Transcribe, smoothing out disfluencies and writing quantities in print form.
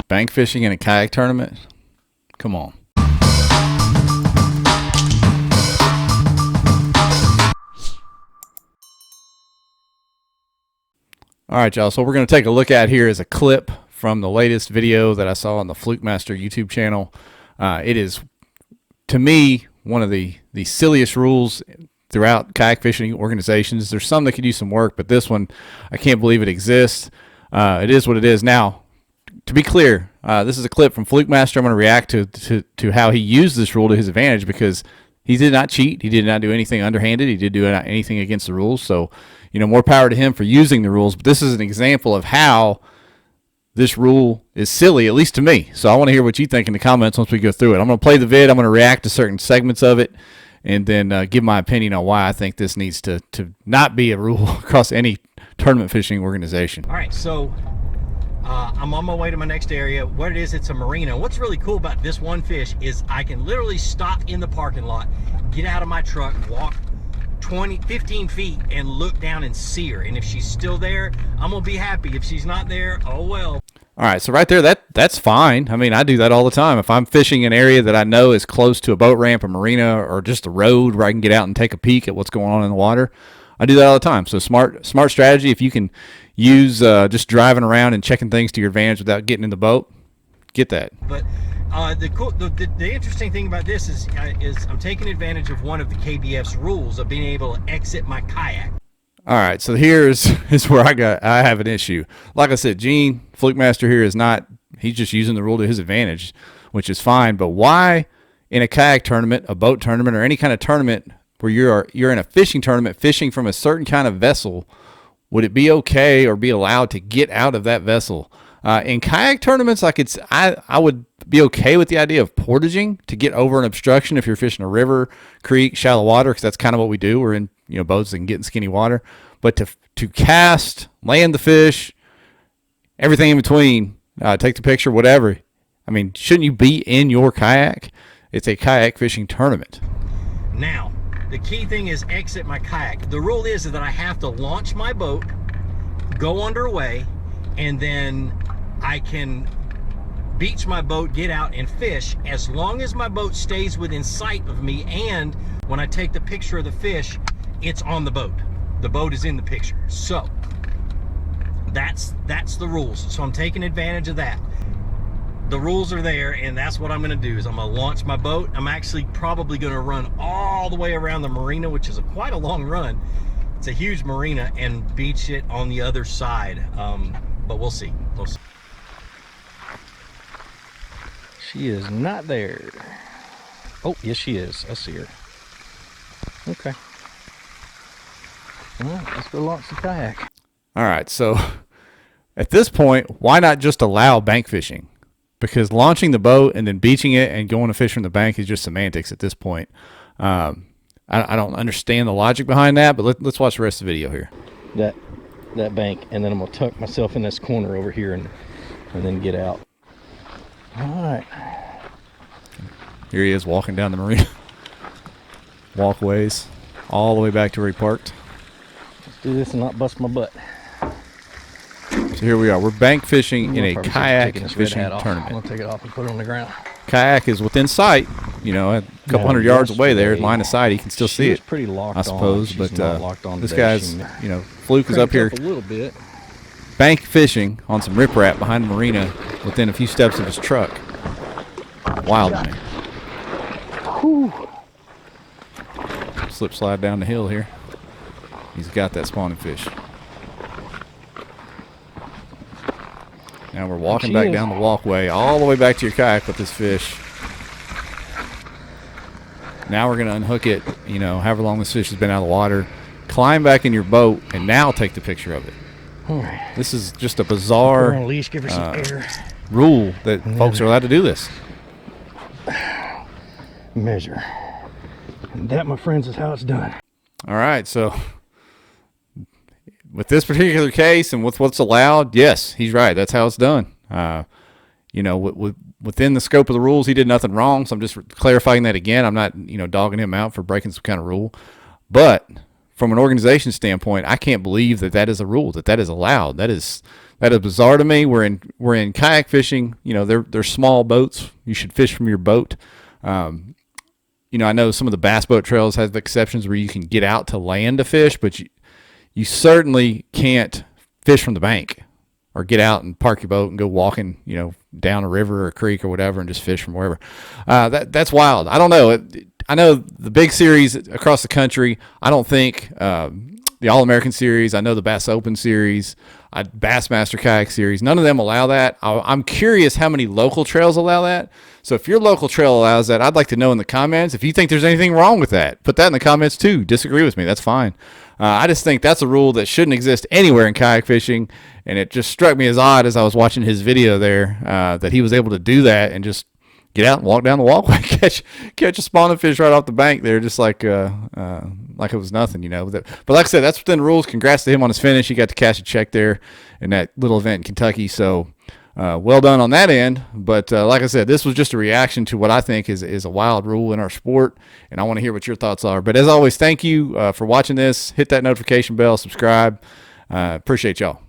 Bank fishing in a kayak tournament? Come on. All right, y'all. So what we're going to take a look at here is a clip from the latest video that I saw on the Flukemaster YouTube channel. It is, to me, one of the silliest rules throughout kayak fishing organizations. There's some that could use some work, but this one, I can't believe it exists. It is what it is. Now, to be clear, this is a clip from Flukemaster. I'm going to react to how he used this rule to his advantage, because he did not cheat. He did not do anything underhanded. He did do anything against the rules. So, more power to him for using the rules. But this is an example of how this rule is silly, at least to me. So I want to hear what you think in the comments once we go through it. I'm going to play the vid. I'm going to react to certain segments of it, and then give my opinion on why I think this needs to not be a rule across any tournament fishing organization. All right, so I'm on my way to my next area. What it is, it's a marina. What's really cool about this one fish is I can literally stop in the parking lot, get out of my truck, walk 15 feet and look down and see her. And if she's still there, I'm gonna be happy. If she's not there, oh well. All right, so right there, that's fine. I mean, I do that all the time. If I'm fishing an area that I know is close to a boat ramp, a marina, or just a road where I can get out and take a peek at what's going on in the water, I do that all the time. So smart strategy. If you can use just driving around and checking things to your advantage without getting in the boat, get that. But the interesting thing about this is I'm taking advantage of one of the KBF's rules of being able to exit my kayak. All right, so here's where I have an issue. Like I said, Gene Flukemaster here is not. He's just using the rule to his advantage, which is fine. But why in a kayak tournament, a boat tournament, or any kind of tournament where you're in a fishing tournament, fishing from a certain kind of vessel, would it be okay or be allowed to get out of that vessel? In kayak tournaments, I would be okay with the idea of portaging to get over an obstruction if you're fishing a river, creek, shallow water, because that's kind of what we do. We're in boats and get in skinny water. But to cast, land the fish, everything in between, take the picture, whatever. I mean, shouldn't you be in your kayak? It's a kayak fishing tournament. Now, the key thing is exit my kayak. The rule is that I have to launch my boat, go underway, and then I can beach my boat, get out and fish as long as my boat stays within sight of me, and when I take the picture of the fish, it's on the boat. The boat is in the picture. So that's the rules. So I'm taking advantage of that. The rules are there, and that's what I'm going to do is I'm going to launch my boat. I'm actually probably going to run all the way around the marina, which is quite a long run. It's a huge marina, and beach it on the other side. But we'll see. She is not there. Oh, yes, she is. I see her. Okay. Well, let's go launch the kayak. All right, so at this point, why not just allow bank fishing? Because launching the boat and then beaching it and going to fish from the bank is just semantics at this point. I don't understand the logic behind that, but let's watch the rest of the video here. That bank, and then I'm gonna tuck myself in this corner over here and then get out. All right. Here he is walking down the marina. Walkways all the way back to where he parked. Let's do this and not bust my butt. So here we are. We're bank fishing in a kayak fishing tournament. I'm gonna take it off and put it on the ground. Kayak is within sight, a couple hundred yards away there, line of sight. He can still see it, pretty locked I suppose. on. But this today. guy's, Fluke is up here a little bit. bank fishing on some riprap behind the marina within a few steps of his truck. Wild, man. Whew. Slip slide down the hill here. He's got that spawning fish. Now we're walking back down the walkway all the way back to your kayak with this fish. Now we're going to unhook it, however long this fish has been out of the water, climb back in your boat, and now take the picture of it. All right. This is just a bizarre on a leash, give her some air. Rule that folks are allowed to do this. Measure. And that, my friends, is how it's done. All right, so with this particular case and with what's allowed, yes, he's right. That's how it's done. Within the scope of the rules, he did nothing wrong. So I'm just clarifying that again. I'm not, dogging him out for breaking some kind of rule. But from an organization standpoint, I can't believe that is a rule, that is allowed. That is That is bizarre to me. We're in kayak fishing. You know, they're small boats. You should fish from your boat. You know, I know some of the bass boat trails have exceptions where you can get out to land to fish, but you certainly can't fish from the bank or get out and park your boat and go walking, you know, down a river or a creek or whatever and just fish from wherever. That's wild. I don't know. I know the big series across the country. I don't think the All-American Series, I know the Bass Open Series, Bassmaster Kayak Series, none of them allow that. I'm curious how many local trails allow that. So if your local trail allows that, I'd like to know in the comments. If you think there's anything wrong with that, put that in the comments too. Disagree with me, that's fine. I just think that's a rule that shouldn't exist anywhere in kayak fishing, and it just struck me as odd as I was watching his video there that he was able to do that and just get out and walk down the walkway, catch a spawning fish right off the bank there, just like it was nothing, you know. But like I said, that's within the rules. Congrats to him on his finish. He got to cash a check there in that little event in Kentucky. So well done on that end. But like I said, this was just a reaction to what I think is a wild rule in our sport, and I want to hear what your thoughts are. But as always, thank you for watching this. Hit that notification bell, subscribe. Appreciate y'all.